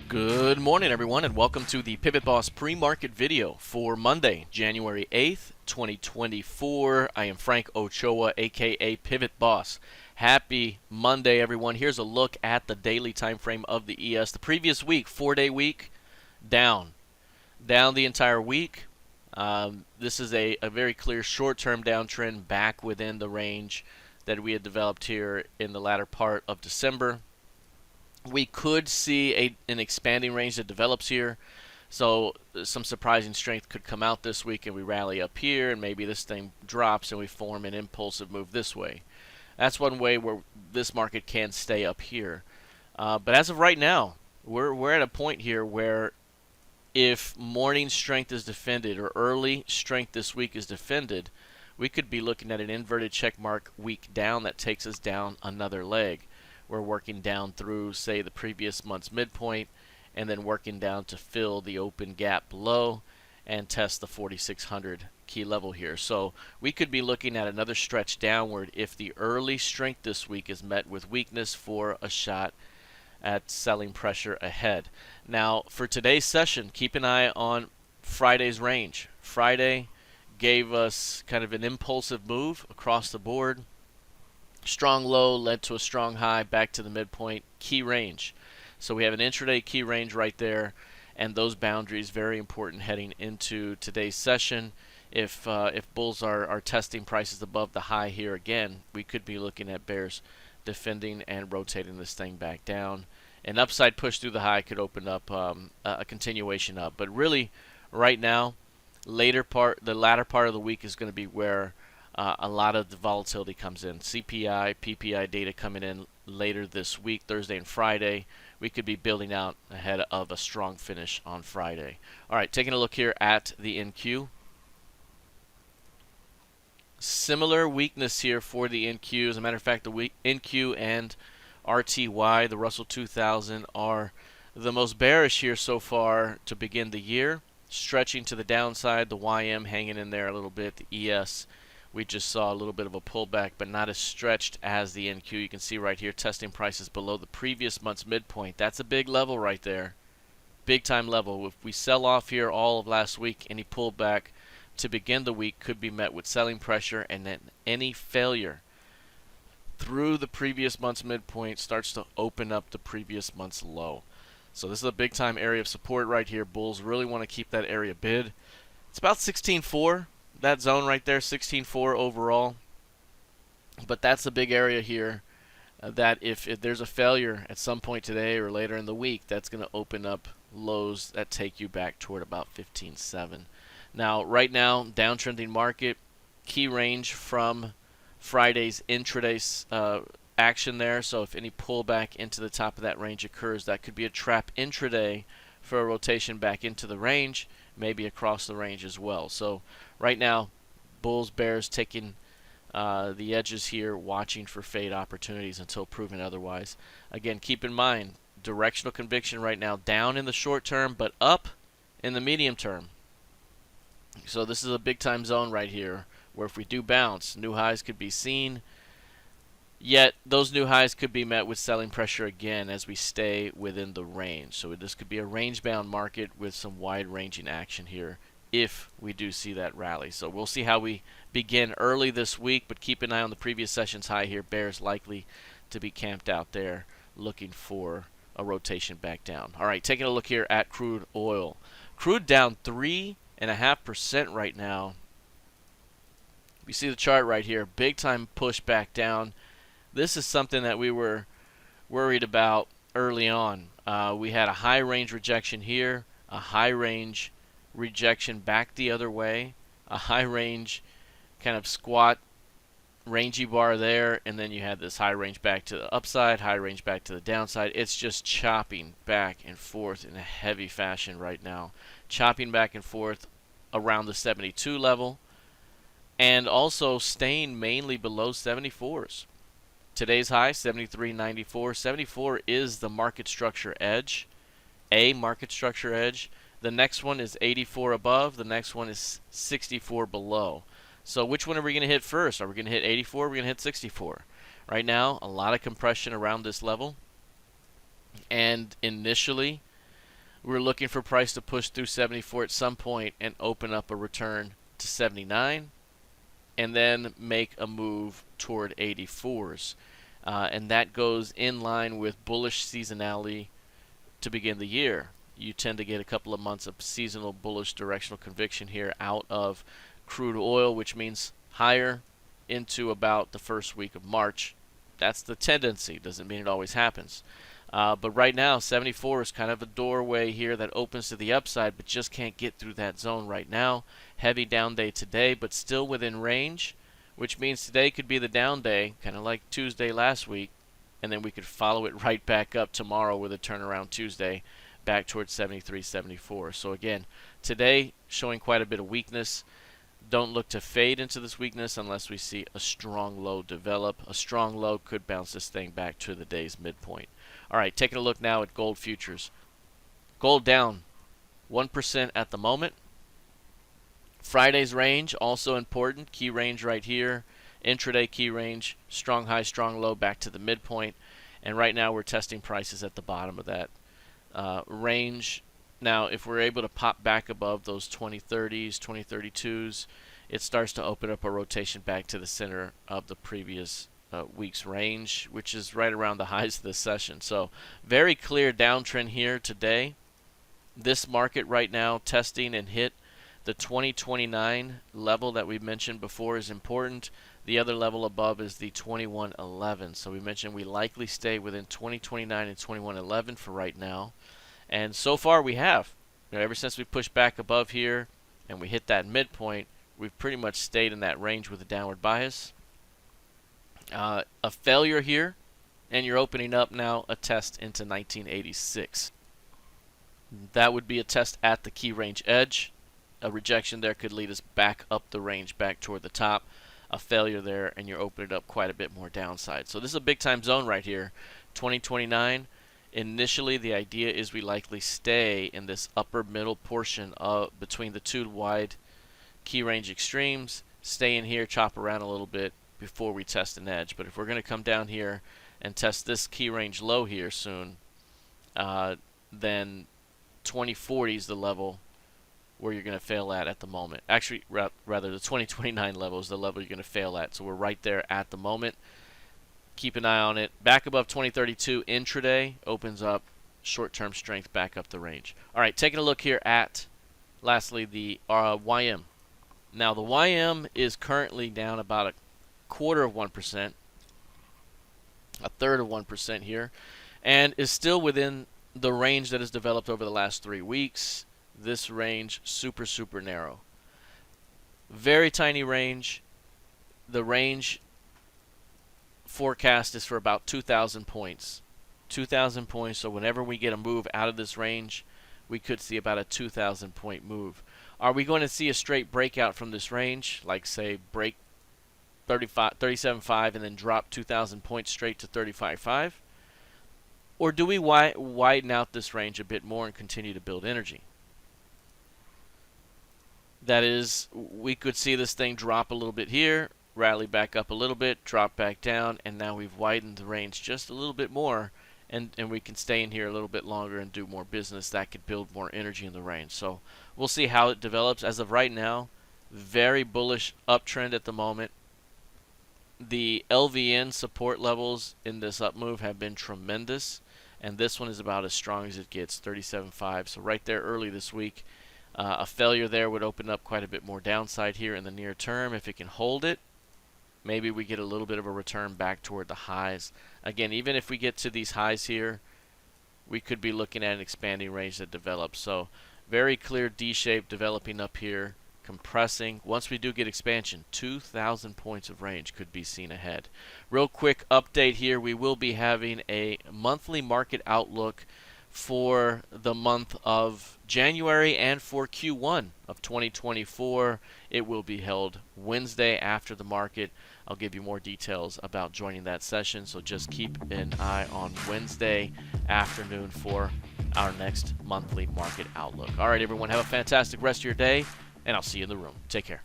Good morning, everyone, and welcome to the PivotBoss pre-market video for Monday, January 8th, 2024. I am Frank Ochoa, aka PivotBoss. Happy Monday, everyone. Here's a look at the daily time frame of the ES. The previous week, 4-day week, down the entire week. This is a very clear short-term downtrend back within the range that we had developed here in the latter part of December. We could see an expanding range that develops here, so some surprising strength could come out this week and we rally up here, and maybe this thing drops and we form an impulsive move this way. That's one way where this market can stay up here. But as of right now, we're at a point here where if morning strength is defended or early strength this week is defended, we could be looking at an inverted check mark week down that takes us down another leg. We're working down through, say, the previous month's midpoint, and then working down to fill the open gap below and test the 4,600 key level here. So we could be looking at another stretch downward if the early strength this week is met with weakness for a shot at selling pressure ahead. Now, for today's session, keep an eye on Friday's range. Friday gave us kind of an impulsive move across the board. Strong low led to a strong high back to the midpoint key range. So we have an intraday key range right there, and those boundaries very important heading into today's session. If bulls are testing prices above the high here again, we could be looking at bears defending and rotating this thing back down. An upside push through the high could open up a continuation up. But really, right now, the latter part of the week is going to be where a lot of the volatility comes in. CPI, PPI data coming in later this week, Thursday and Friday. We could be building out ahead of a strong finish on Friday. All right, taking a look here at the NQ. Similar weakness here for the NQ. As a matter of fact, the NQ and RTY, the Russell 2000, are the most bearish here so far to begin the year. Stretching to the downside, the YM hanging in there a little bit, the ES. We just saw a little bit of a pullback, but not as stretched as the NQ. You can see right here, testing prices below the previous month's midpoint. That's a big level right there. Big time level. If we sell off here all of last week, any pullback to begin the week could be met with selling pressure, and then any failure through the previous month's midpoint starts to open up the previous month's low. So this is a big time area of support right here. Bulls really want to keep that area bid. It's about 16.4. That zone right there, 16.4 overall. But that's a big area here that if there's a failure at some point today or later in the week, that's going to open up lows that take you back toward about 15.7. Now, right now, downtrending market, key range from Friday's intraday action there. So if any pullback into the top of that range occurs, that could be a trap intraday for a rotation back into the range, maybe across the range as well. So right now, bulls, bears taking the edges here, watching for fade opportunities until proven otherwise. Again, keep in mind, directional conviction right now down in the short term, but up in the medium term. So this is a big time zone right here, where if we do bounce, new highs could be seen. Yet those new highs could be met with selling pressure again as we stay within the range. So this could be a range-bound market with some wide-ranging action here if we do see that rally. So we'll see how we begin early this week, but keep an eye on the previous session's high here. Bears likely to be camped out there looking for a rotation back down. All right, taking a look here at crude oil. Crude down 3.5% right now. You see the chart right here. Big time push back down. This is something that we were worried about early on. We had a high range rejection here, a high range rejection back the other way, a high range kind of squat rangy bar there, and then you had this high range back to the upside, high range back to the downside. It's just chopping back and forth in a heavy fashion right now. Chopping back and forth around the 72 level, and also staying mainly below 74s. Today's high, 73.94. 74 is the market structure edge, a market structure edge. The next one is 84 above. The next one is 64 below. So which one are we going to hit first? Are we going to hit 84 or are we going to hit 64? Right now, a lot of compression around this level. And initially, We're looking for price to push through 74 at some point and open up a return to 79, and then make a move toward 84s. And that goes in line with bullish seasonality to begin the year. You tend to get a couple of months of seasonal bullish directional conviction here out of crude oil, which means higher into about the first week of March. That's the tendency. Doesn't mean it always happens. But right now, 74 is kind of a doorway here that opens to the upside, but just can't get through that zone right now. Heavy down day today, but still within range, which means today could be the down day, kind of like Tuesday last week, and then we could follow it right back up tomorrow with a turnaround Tuesday back towards 73, 74. So again, today showing quite a bit of weakness. Don't look to fade into this weakness unless we see a strong low develop. A strong low could bounce this thing back to the day's midpoint. All right, taking a look now at gold futures. Gold down 1% at the moment. Friday's range, also important. Key range right here. Intraday key range, strong high, strong low, back to the midpoint. And right now we're testing prices at the bottom of that range. Now, if we're able to pop back above those 2030s, 2032s, it starts to open up a rotation back to the center of the previous week's range, which is right around the highs of this session. So very clear downtrend here today. This market right now testing and hit the 2029 level that we mentioned before is important. The other level above is the 2111. So we mentioned we likely stay within 2029 and 2111 for right now. And so far we have. Ever since we pushed back above here and we hit that midpoint, we've pretty much stayed in that range with a downward bias. A failure here, and you're opening up now a test into 1986. That would be a test at the key range edge. A rejection there could lead us back up the range, back toward the top. A failure there, and you're opening up quite a bit more downside. So this is a big time zone right here. 2029. Initially, the idea is we likely stay in this upper middle portion of between the two wide key range extremes. Stay in here, chop around a little bit before we test an edge. But if we're going to come down here and test this key range low here soon, then 2040 is the level where you're going to fail at the moment. Actually, rather the 2029 level is the level you're going to fail at. So we're right there at the moment. Keep an eye on it. Back above 2032 intraday opens up short-term strength back up the range. All right, taking a look here at, lastly, the YM. Now, the YM is currently down about 1/4%, a third of 1% here, and is still within the range that has developed over the last 3 weeks. This range, super, super narrow. Very tiny range. The range forecast is for about 2,000 points. 2,000 points, so whenever we get a move out of this range, we could see about a 2,000 point move. Are we going to see a straight breakout from this range, like say break 37.5 and then drop 2,000 points straight to 35.5? Or do we widen out this range a bit more and continue to build energy? That is, we could see this thing drop a little bit here, rally back up a little bit, drop back down, and now we've widened the range just a little bit more, and we can stay in here a little bit longer and do more business. That could build more energy in the range. So we'll see how it develops. As of right now, very bullish uptrend at the moment. The LVN support levels in this up move have been tremendous, and this one is about as strong as it gets, 37.5. So right there early this week. A failure there would open up quite a bit more downside here in the near term. If it can hold it, maybe we get a little bit of a return back toward the highs. Again, even if we get to these highs here, we could be looking at an expanding range that develops. So very clear D shape developing up here, compressing. Once we do get expansion, 2,000 points of range could be seen ahead. Real quick update here, we will be having a monthly market outlook for the month of January and for Q1 of 2024. It will be held Wednesday after the market. I'll give you more details about joining that session, so just keep an eye on Wednesday afternoon for our next monthly market outlook. All right, everyone, have a fantastic rest of your day, and I'll see you in the room. Take care.